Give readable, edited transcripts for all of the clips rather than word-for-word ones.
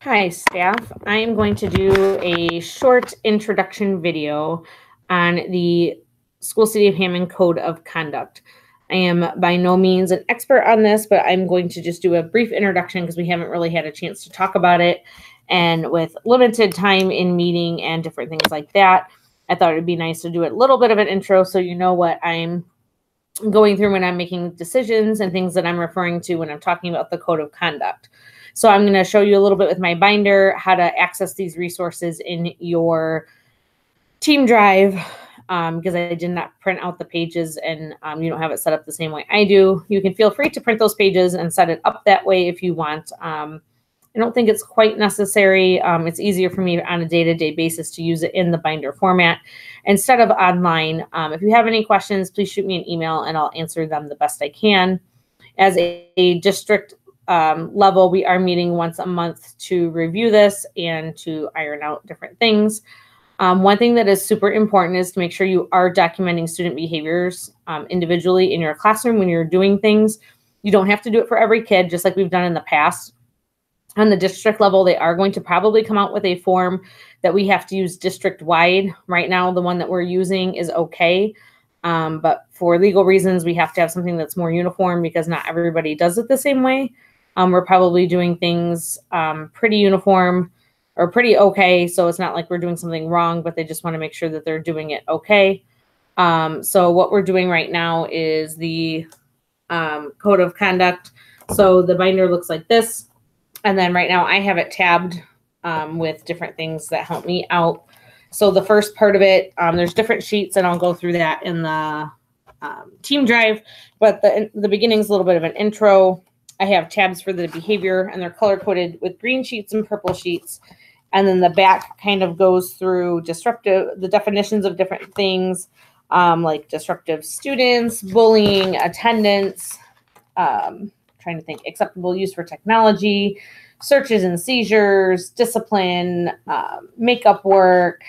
Hi, staff. I am going to do a short introduction video on the School City of Hammond Code of Conduct. I am by no means an expert on this, but I'm going to just do a brief introduction because we haven't really had a chance to talk about it. And with limited time in meeting and different things like that, I thought it'd be nice to do a little bit of an intro so you know what I'm going through when I'm making decisions and things that I'm referring to when I'm talking about the Code of Conduct. So I'm going to show you a little bit with my binder how to access these resources in your Team Drive because I did not print out the pages and you don't have it set up the same way I do. You can feel free to print those pages and set it up that way if you want. I don't think it's quite necessary. It's easier for me on a day-to-day basis to use it in the binder format instead of online. If you have any questions, please shoot me an email and I'll answer them the best I can. As a district level, we are meeting once a month to review this and to iron out different things. One thing that is super important is to make sure you are documenting student behaviors individually in your classroom when you're doing things. You don't have to do it for every kid, just like we've done in the past. On the district level, they are going to probably come out with a form that we have to use district-wide. Right now, the one that we're using is okay. But for legal reasons, we have to have something that's more uniform because not everybody does it the same way. We're probably doing things pretty uniform or pretty okay. So it's not like we're doing something wrong, but they just want to make sure that they're doing it okay. So what we're doing right now is the Code of Conduct. So the binder looks like this. And then right now I have it tabbed with different things that help me out. So the first part of it, there's different sheets, and I'll go through that in the Team Drive. But the beginning is a little bit of an intro. I have tabs for the behavior, and they're color-coded with green sheets and purple sheets. And then the back kind of goes through the definitions of different things, like disruptive students, bullying, attendance, trying to think, acceptable use for technology, searches and seizures, discipline, makeup work,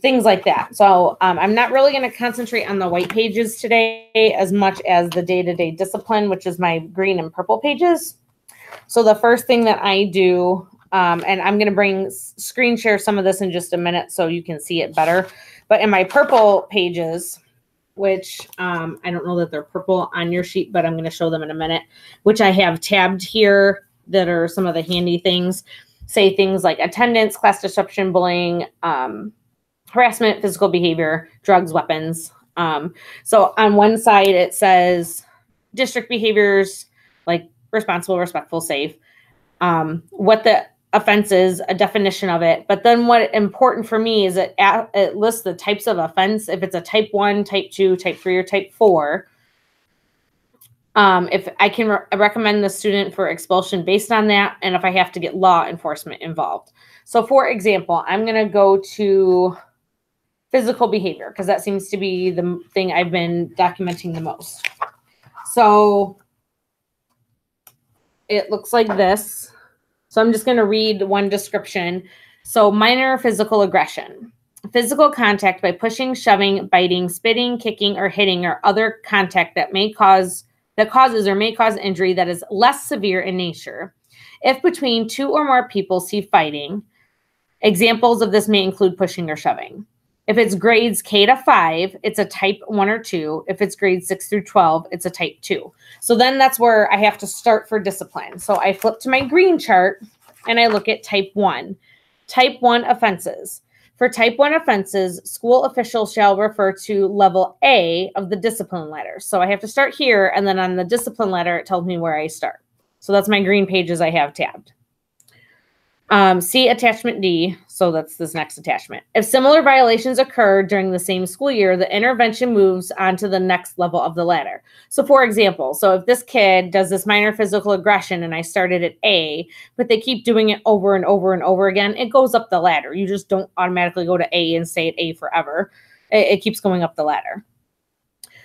things like that. So I'm not really going to concentrate on the white pages today as much as the day-to-day discipline, which is my green and purple pages. So the first thing that I do, and I'm going to screen share some of this in just a minute so you can see it better. But in my purple pages, which I don't know that they're purple on your sheet, but I'm going to show them in a minute, which I have tabbed here that are some of the handy things. Say things like attendance, class disruption, bullying, harassment, physical behavior, drugs, weapons. So on one side, it says district behaviors, like responsible, respectful, safe, what the offense is, a definition of it. But then what important for me is it lists the types of offense. If it's a type 1, type 2, type 3, or type 4, if I can recommend the student for expulsion based on that, and if I have to get law enforcement involved. So for example, I'm going to go to physical behavior because that seems to be the thing I've been documenting the most. So it looks like this. So I'm just going to read one description. So minor physical aggression. Physical contact by pushing, shoving, biting, spitting, kicking, or hitting, or other contact that causes or may cause injury that is less severe in nature. If between 2 or more people see fighting, examples of this may include pushing or shoving. If it's grades K to 5, it's a type 1 or 2. If it's grades 6 through 12, it's a type 2. So then that's where I have to start for discipline. So I flip to my green chart and I look at type 1. Type 1 offenses. For type 1 offenses, school officials shall refer to level A of the discipline ladder. So I have to start here, and then on the discipline ladder, it tells me where I start. So that's my green pages I have tabbed. See attachment D. So that's this next attachment. If similar violations occur during the same school year, the intervention moves on to the next level of the ladder. So for example, so if this kid does this minor physical aggression and I started at A, but they keep doing it over and over and over again, it goes up the ladder. You just don't automatically go to A and stay at A forever. It keeps going up the ladder.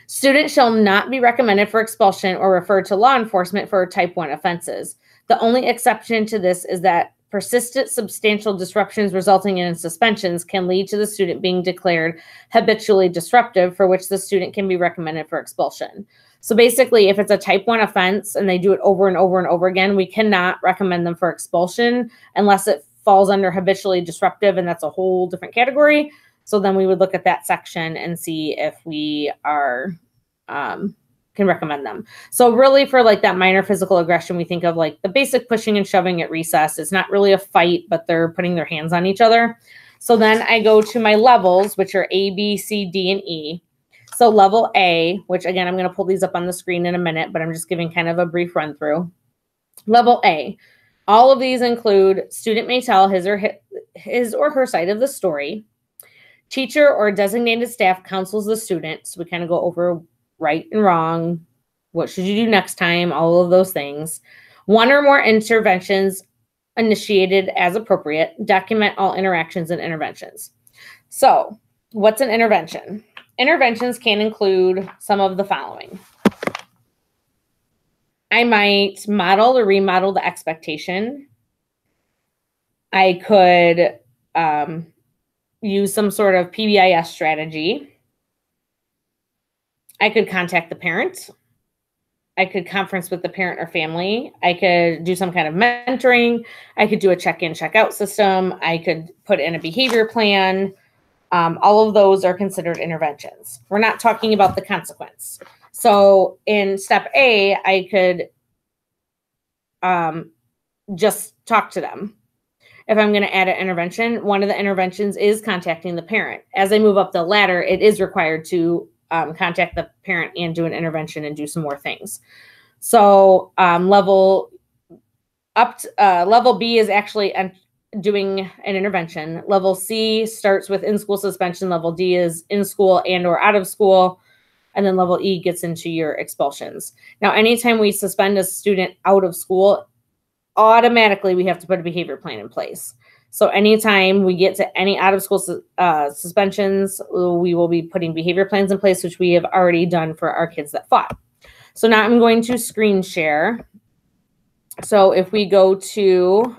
Students shall not be recommended for expulsion or referred to law enforcement for type 1 offenses. The only exception to this is that persistent substantial disruptions resulting in suspensions can lead to the student being declared habitually disruptive, for which the student can be recommended for expulsion. So basically, if it's a type 1 offense and they do it over and over and over again, we cannot recommend them for expulsion unless it falls under habitually disruptive, and that's a whole different category. So then we would look at that section and see if we are can recommend them. So really for like that minor physical aggression, we think of like the basic pushing and shoving at recess. It's not really a fight, but they're putting their hands on each other. So then I go to my levels, which are A, B, C, D, and E. So level A, which again, I'm going to pull these up on the screen in a minute, but I'm just giving kind of a brief run through. Level A, all of these include student may tell his or her side of the story. Teacher or designated staff counsels the student. So we kind of go over right and wrong. What should you do next time? All of those things. One or more interventions initiated as appropriate. Document all interactions and interventions. So what's an intervention? Interventions can include some of the following. I might model or remodel the expectation. I could use some sort of PBIS strategy. I could contact the parent. I could conference with the parent or family. I could do some kind of mentoring. I could do a check-in, check-out system. I could put in a behavior plan. All of those are considered interventions. We're not talking about the consequence. So in step A, I could just talk to them. If I'm going to add an intervention, one of the interventions is contacting the parent. As I move up the ladder, it is required to contact the parent and do an intervention and do some more things. So level B is actually doing an intervention. Level C starts with in-school suspension. Level D is in school and or out of school. And then level E gets into your expulsions. Now, anytime we suspend a student out of school, automatically we have to put a behavior plan in place. So anytime we get to any out of school suspensions, we will be putting behavior plans in place, which we have already done for our kids that fought. So now I'm going to screen share. So if we go to,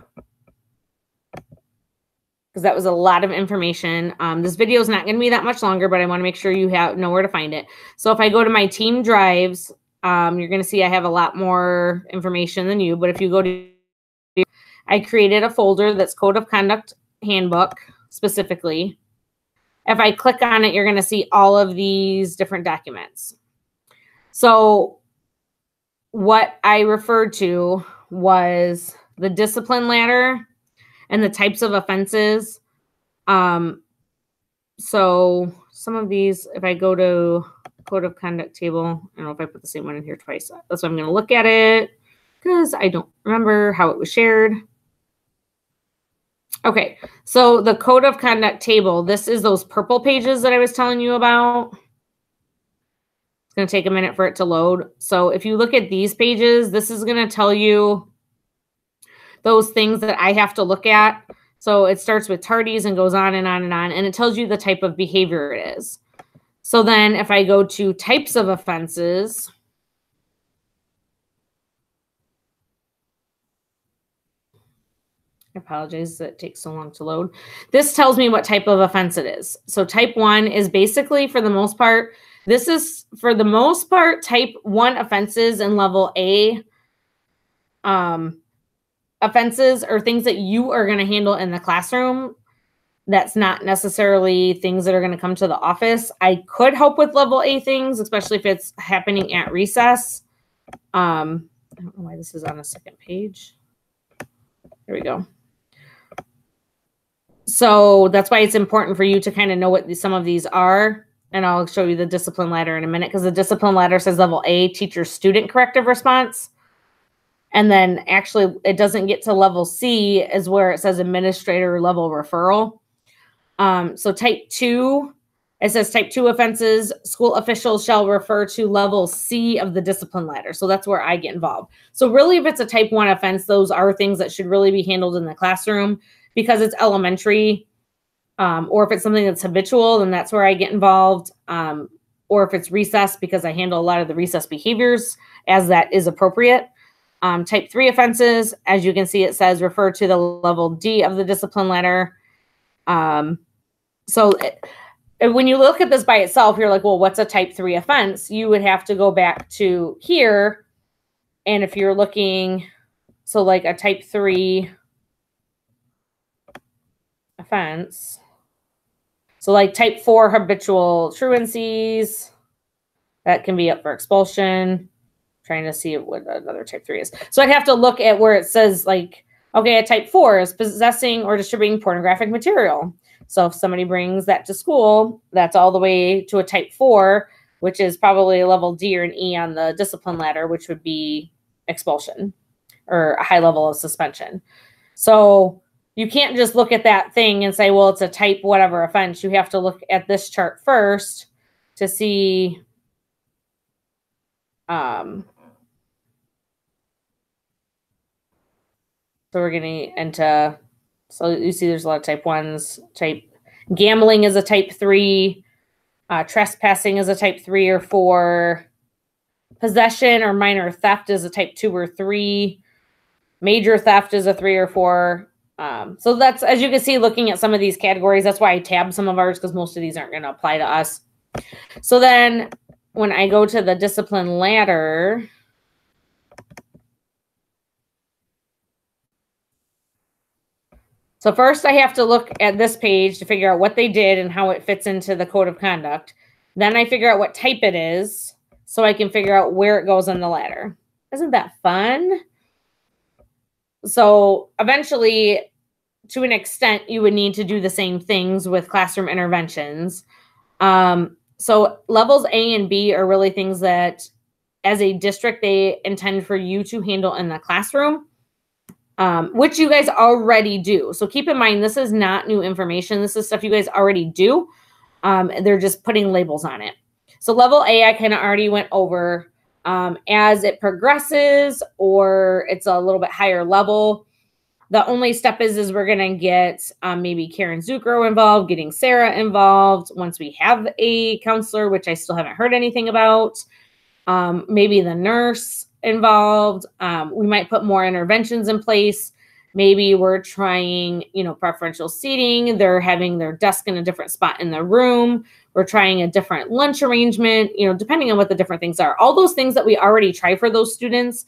because that was a lot of information. This video is not going to be that much longer, but I want to make sure you know where to find it. So if I go to my team drives, you're going to see I have a lot more information than you. But if you go to, I created a folder that's Code of Conduct Handbook specifically. If I click on it, you're going to see all of these different documents. So what I referred to was the discipline ladder and the types of offenses. So some of these, if I go to Code of Conduct table, I don't know if I put the same one in here twice. That's why I'm going to look at it because I don't remember how it was shared. Okay, so the Code of Conduct table, this is those purple pages that I was telling you about. It's going to take a minute for it to load. So if you look at these pages, this is going to tell you those things that I have to look at. So it starts with tardies and goes on and on and on, and it tells you the type of behavior it is. So then if I go to types of offenses, I apologize that it takes so long to load. This tells me what type of offense it is. So type 1 is basically, for the most part, this is for the most part type 1 offenses in level A. Offenses are things that you are going to handle in the classroom. That's not necessarily things that are going to come to the office. I could help with level A things, especially if it's happening at recess. I don't know why this is on a second page. There we go. So that's why it's important for you to kind of know what some of these are. And I'll show you the discipline ladder in a minute, because the discipline ladder says level A, teacher-student corrective response. And then actually it doesn't get to level C is where it says administrator level referral. So type 2, it says type 2 offenses, school officials shall refer to level C of the discipline ladder. So that's where I get involved. So really, if it's a type 1 offense, those are things that should really be handled in the classroom because it's elementary. Or if it's something that's habitual, then that's where I get involved. Or if it's recess, because I handle a lot of the recess behaviors as that is appropriate. Type 3 offenses, as you can see, it says refer to the level D of the discipline ladder. when you look at this by itself, you're like, well, what's a type 3 offense? You would have to go back to here. And if you're looking, so like a type 3 offense, so like type 4 habitual truancies, that can be up for expulsion. Trying to see what another type 3 is. So I'd have to look at where it says like, okay, a type 4 is possessing or distributing pornographic material. So if somebody brings that to school, that's all the way to a type 4, which is probably a level D or an E on the discipline ladder, which would be expulsion or a high level of suspension. So you can't just look at that thing and say, well, it's a type whatever offense. You have to look at this chart first to see so we're getting into, so you see there's a lot of type 1s. Gambling is a type 3. Trespassing is a type 3 or 4. Possession or minor theft is a type 2 or 3. Major theft is a 3 or 4. So that's, as you can see, looking at some of these categories, that's why I tabbed some of ours, because most of these aren't going to apply to us. So then when I go to the discipline ladder, so first I have to look at this page to figure out what they did and how it fits into the code of conduct. Then I figure out what type it is so I can figure out where it goes on the ladder. Isn't that fun? So eventually, to an extent, you would need to do the same things with classroom interventions. So levels A and B are really things that, as a district, they intend for you to handle in the classroom, which you guys already do. So keep in mind, this is not new information. This is stuff you guys already do. They're just putting labels on it. So level A, I kind of already went over. As it progresses or it's a little bit higher level, the only step is we're going to get maybe Karen Zucro involved, getting Sarah involved once we have a counselor, which I still haven't heard anything about. Maybe the nurse involved. We might put more interventions in place. Maybe we're trying, preferential seating. They're having their desk in a different spot in the room. We're trying a different lunch arrangement, depending on what the different things are. All those things that we already try for those students,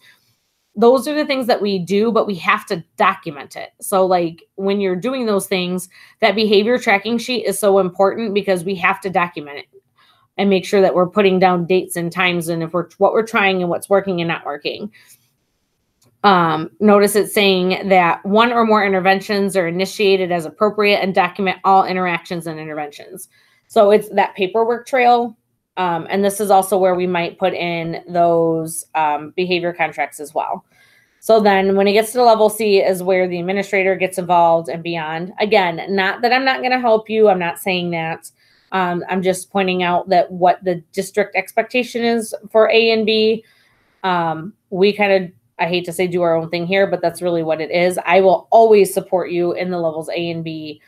those are the things that we do, but we have to document it. So like when you're doing those things, that behavior tracking sheet is so important because we have to document it and make sure that we're putting down dates and times and what we're trying and what's working and not working. Notice it's saying that one or more interventions are initiated as appropriate and document all interactions and interventions. So it's that paperwork trail. And this is also where we might put in those behavior contracts as well. So then when it gets to level C is where the administrator gets involved and beyond. Again, not that I'm not going to help you. I'm not saying that. I'm just pointing out that what the district expectation is for A and B. We kind of, I hate to say do our own thing here, but that's really what it is. I will always support you in the levels A and B.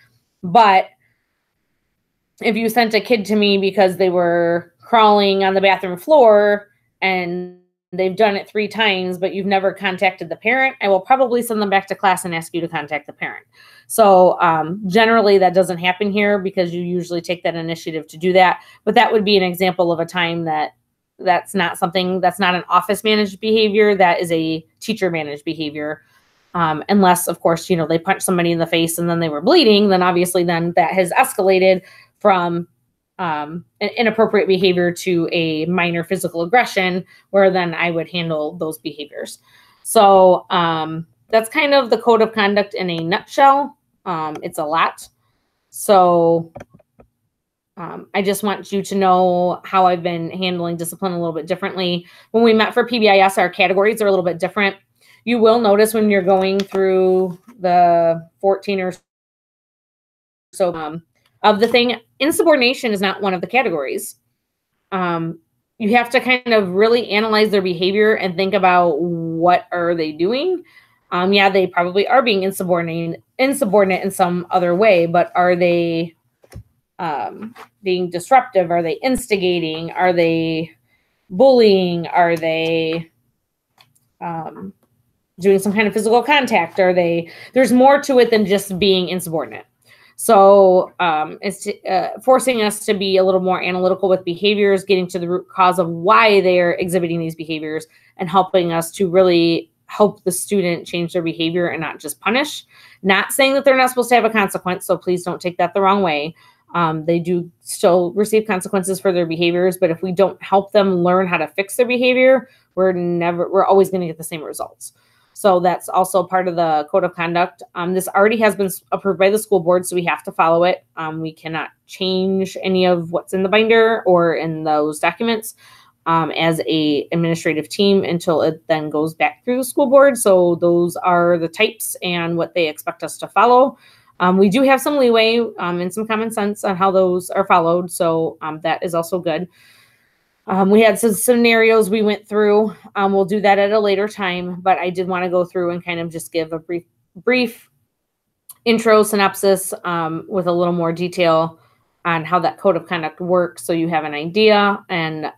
But if you sent a kid to me because they were crawling on the bathroom floor and they've done it 3 times, but you've never contacted the parent, I will probably send them back to class and ask you to contact the parent. So generally that doesn't happen here because you usually take that initiative to do that. But that would be an example of a time that's not something, that's not an office managed behavior. That is a teacher managed behavior. Unless of course, they punched somebody in the face and then they were bleeding, then obviously then that has escalated from an inappropriate behavior to a minor physical aggression, where then I would handle those behaviors. So that's kind of the code of conduct in a nutshell. It's a lot. So I just want you to know how I've been handling discipline a little bit differently. When we met for PBIS, our categories are a little bit different. You will notice when you're going through the 14 or so of the thing, insubordination is not one of the categories. You have to kind of really analyze their behavior and think about what are they doing. Yeah, they probably are being insubordinate in some other way, but are they being disruptive? Are they instigating? Are they bullying? Are they doing some kind of physical contact? There's more to it than just being insubordinate. So it's forcing us to be a little more analytical with behaviors, getting to the root cause of why they're exhibiting these behaviors, and helping us to really help the student change their behavior and not just punish. Not saying that they're not supposed to have a consequence, so please don't take that the wrong way. They do still receive consequences for their behaviors, but if we don't help them learn how to fix their behavior, we're always going to get the same results. So that's also part of the code of conduct. This already has been approved by the school board, so we have to follow it. We cannot change any of what's in the binder or in those documents as a administrative team until it then goes back through the school board. So those are the types and what they expect us to follow. We do have some leeway and some common sense on how those are followed. So that is also good. We had some scenarios we went through. We'll do that at a later time, but I did want to go through and kind of just give a brief intro synopsis with a little more detail on how that code of conduct works, so you have an idea, and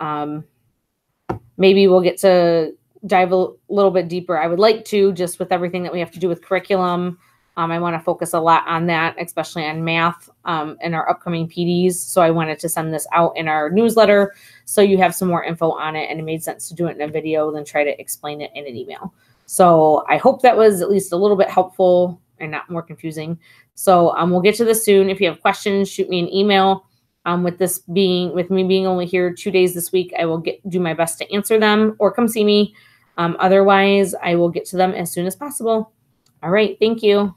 maybe we'll get to dive a little bit deeper. I would like to, just with everything that we have to do with curriculum. I want to focus a lot on that, especially on math in our upcoming PDs. So I wanted to send this out in our newsletter so you have some more info on it, and it made sense to do it in a video than try to explain it in an email. So I hope that was at least a little bit helpful and not more confusing. So we'll get to this soon. If you have questions, shoot me an email. With me being only here 2 days this week, I will do my best to answer them, or come see me. Otherwise, I will get to them as soon as possible. All right. Thank you.